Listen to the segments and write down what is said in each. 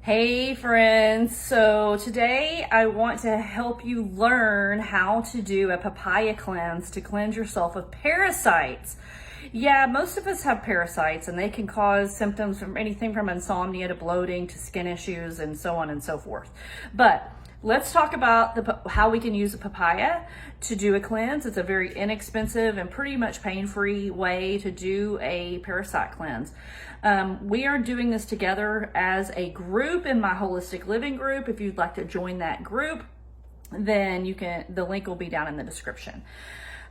Hey friends, so today I want to help you learn how to do a papaya cleanse to cleanse yourself of parasites. Yeah, most of us have parasites and they can cause symptoms from anything from insomnia to bloating to skin issues and so on and so forth. But let's talk about how we can use a papaya to do a cleanse. It's a very inexpensive and pretty much pain-free way to do a parasite cleanse. We are doing this together as a group in my holistic living group. If you'd like to join that group, then the link will be down in the description.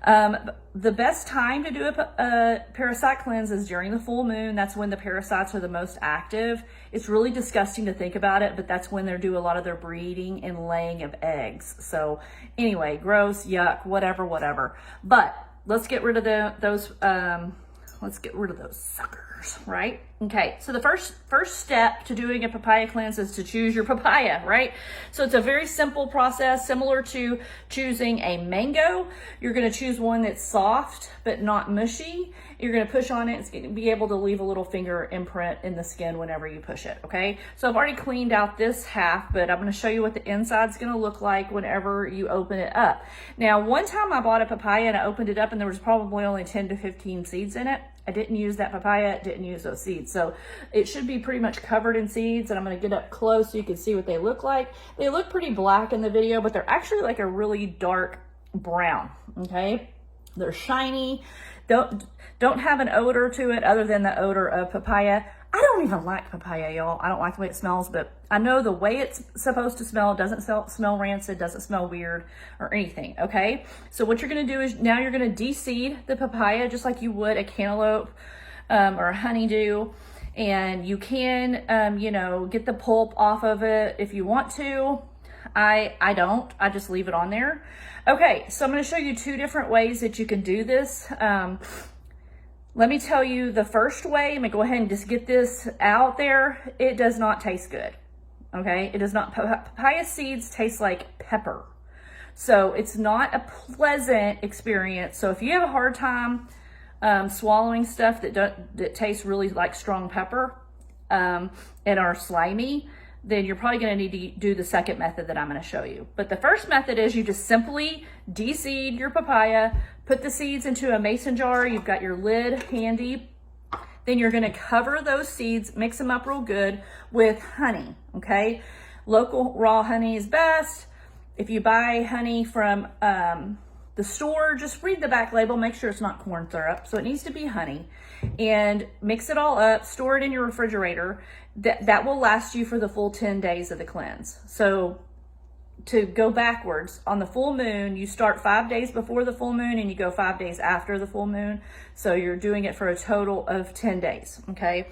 The best time to do a parasite cleanse is during the full moon. That's when the parasites are the most active. It's really disgusting to think about it, but that's when they do a lot of their breeding and laying of eggs. So anyway, gross, yuck, whatever. But let's get rid of those suckers, right? Okay, so the first step to doing a papaya cleanse is to choose your papaya, right? So it's a very simple process, similar to choosing a mango. You're gonna choose one that's soft, but not mushy. You're gonna push on it, it's gonna be able to leave a little finger imprint in the skin whenever you push it, okay? So I've already cleaned out this half, but I'm gonna show you what the inside's gonna look like whenever you open it up. Now, one time I bought a papaya and I opened it up and there was probably only 10 to 15 seeds in it. I didn't use that papaya, didn't use those seeds. So it should be pretty much covered in seeds, and I'm gonna get up close so you can see what they look like. They look pretty black in the video, but they're actually like a really dark brown, okay? They're shiny, don't have an odor to it other than the odor of papaya. I don't even like papaya, y'all. I don't like the way it smells, but I know the way it's supposed to smell doesn't smell rancid, doesn't smell weird or anything, okay? So what you're gonna do is now you're gonna de-seed the papaya just like you would a cantaloupe or a honeydew. And you can, get the pulp off of it if you want to. I don't, I just leave it on there. Okay, so I'm gonna show you two different ways that you can do this. Let me tell you the first way. I'm gonna go ahead and just get this out there. It does not taste good, okay? It does not. Papaya seeds taste like pepper. So it's not a pleasant experience. So if you have a hard time swallowing stuff that tastes really like strong pepper and are slimy, then you're probably gonna need to do the second method that I'm gonna show you. But the first method is you just simply de-seed your papaya, put the seeds into a mason jar, you've got your lid handy, then you're gonna cover those seeds, mix them up real good with honey, okay? Local raw honey is best. If you buy honey from the store, just read the back label, make sure it's not corn syrup. So it needs to be honey, and mix it all up, store it in your refrigerator. That will last you for the full 10 days of the cleanse. So to go backwards, on the full moon, you start 5 days before the full moon and you go 5 days after the full moon. So you're doing it for a total of 10 days, okay?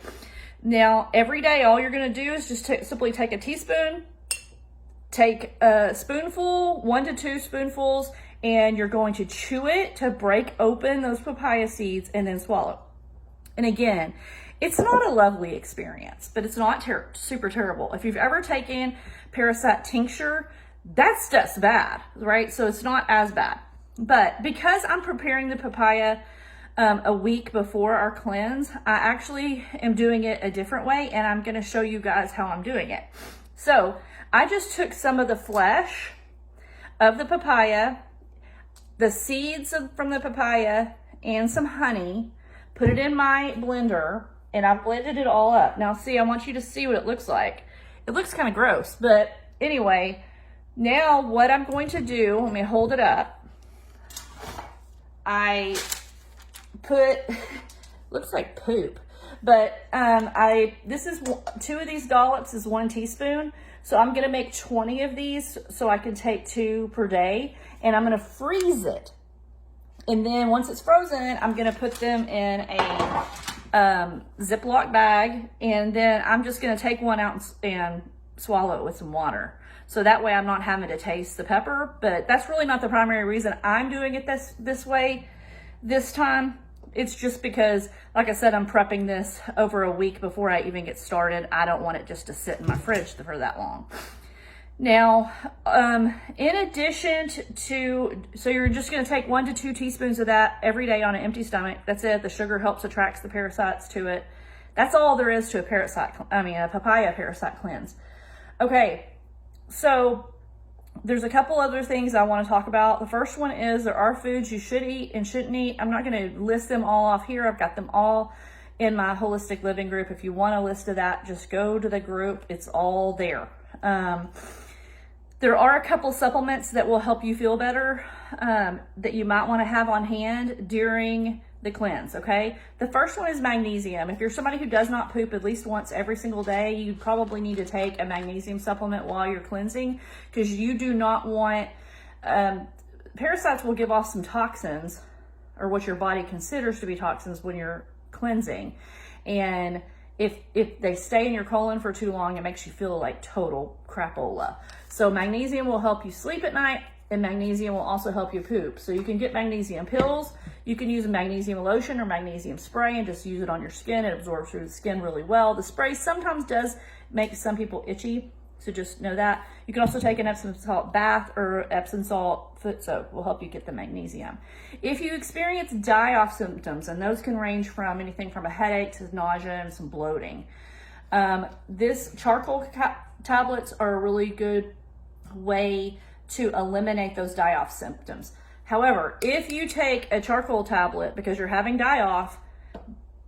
Now, every day, all you're gonna do is just simply take a teaspoon, take a spoonful, 1 to 2 spoonfuls, and you're going to chew it to break open those papaya seeds and then swallow. And again, it's not a lovely experience, but it's not super terrible. If you've ever taken parasite tincture, that stuff's bad, right? So it's not as bad. But because I'm preparing the papaya a week before our cleanse, I actually am doing it a different way, and I'm gonna show you guys how I'm doing it. So I just took some of the flesh of the papaya, the seeds from the papaya, and some honey, put it in my blender, and I've blended it all up. Now see, I want you to see what it looks like. It looks kind of gross, but anyway, now what I'm going to do, let me hold it up. I put, looks like poop, but this is 2 of these dollops is 1 teaspoon. So I'm gonna make 20 of these so I can take 2 per day, and I'm gonna freeze it. And then once it's frozen, I'm gonna put them in a Ziploc bag, and then I'm just gonna take 1 out and swallow it with some water. So that way I'm not having to taste the pepper, but that's really not the primary reason I'm doing it this way this time. It's just because, like I said, I'm prepping this over a week before I even get started. I don't want it just to sit in my fridge for that long. Now, in addition so you're just gonna take 1 to 2 teaspoons of that every day on an empty stomach. That's it. The sugar helps attract the parasites to it. That's all there is to a papaya parasite cleanse. Okay, so there's a couple other things I want to talk about. The first one is there are foods you should eat and shouldn't eat. I'm not going to list them all off here. I've got them all in my holistic living group. If you want a list of that, just go to the group. It's all there. There are a couple supplements that will help you feel better that you might want to have on hand during the cleanse, okay? The first one is magnesium. If you're somebody who does not poop at least once every single day, you probably need to take a magnesium supplement while you're cleansing, because you do not want, parasites will give off some toxins, or what your body considers to be toxins when you're cleansing. And if they stay in your colon for too long, it makes you feel like total crapola. So magnesium will help you sleep at night, and magnesium will also help you poop. So you can get magnesium pills. You can use a magnesium lotion or magnesium spray and just use it on your skin. It absorbs through the skin really well. The spray sometimes does make some people itchy, so just know that. You can also take an Epsom salt bath or Epsom salt foot soak will help you get the magnesium. If you experience die-off symptoms, and those can range from anything from a headache to nausea and some bloating, this charcoal tablets are a really good way to eliminate those die-off symptoms. However, if you take a charcoal tablet because you're having die-off,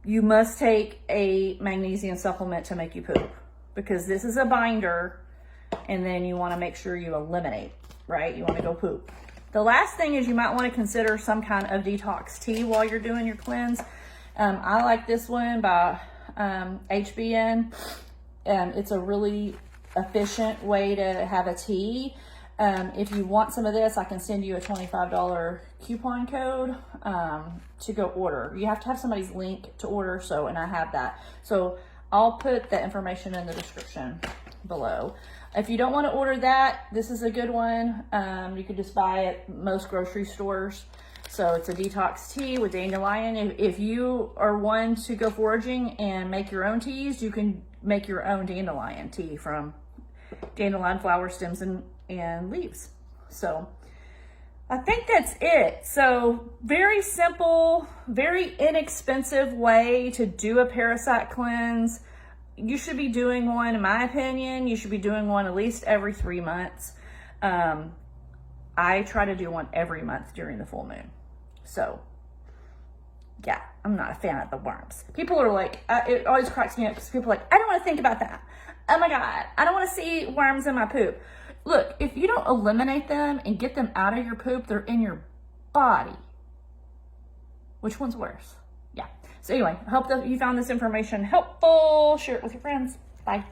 you must take a magnesium supplement to make you poop, because this is a binder, and then you want to make sure you eliminate, right? You want to go poop. The last thing is you might want to consider some kind of detox tea while you're doing your cleanse. I like this one by HBN. It's a really efficient way to have a tea. If you want some of this, I can send you a $25 coupon code to go order. You have to have somebody's link to order, and I have that. So I'll put the information in the description below. If you don't want to order that, this is a good one. You can just buy it at most grocery stores. So it's a detox tea with dandelion. If you are one to go foraging and make your own teas, you can make your own dandelion tea from dandelion flower stems and leaves. So I think that's it. So very simple, very inexpensive way to do a parasite cleanse. You should be doing one, in my opinion, you should be doing one at least every 3 months. I try to do one every month during the full moon. So yeah, I'm not a fan of the worms. People are like, it always cracks me up because people are like, I don't want to think about that. Oh my God, I don't want to see worms in my poop. Look, if you don't eliminate them and get them out of your poop, they're in your body. Which one's worse? Yeah. So anyway, I hope that you found this information helpful. Share it with your friends. Bye.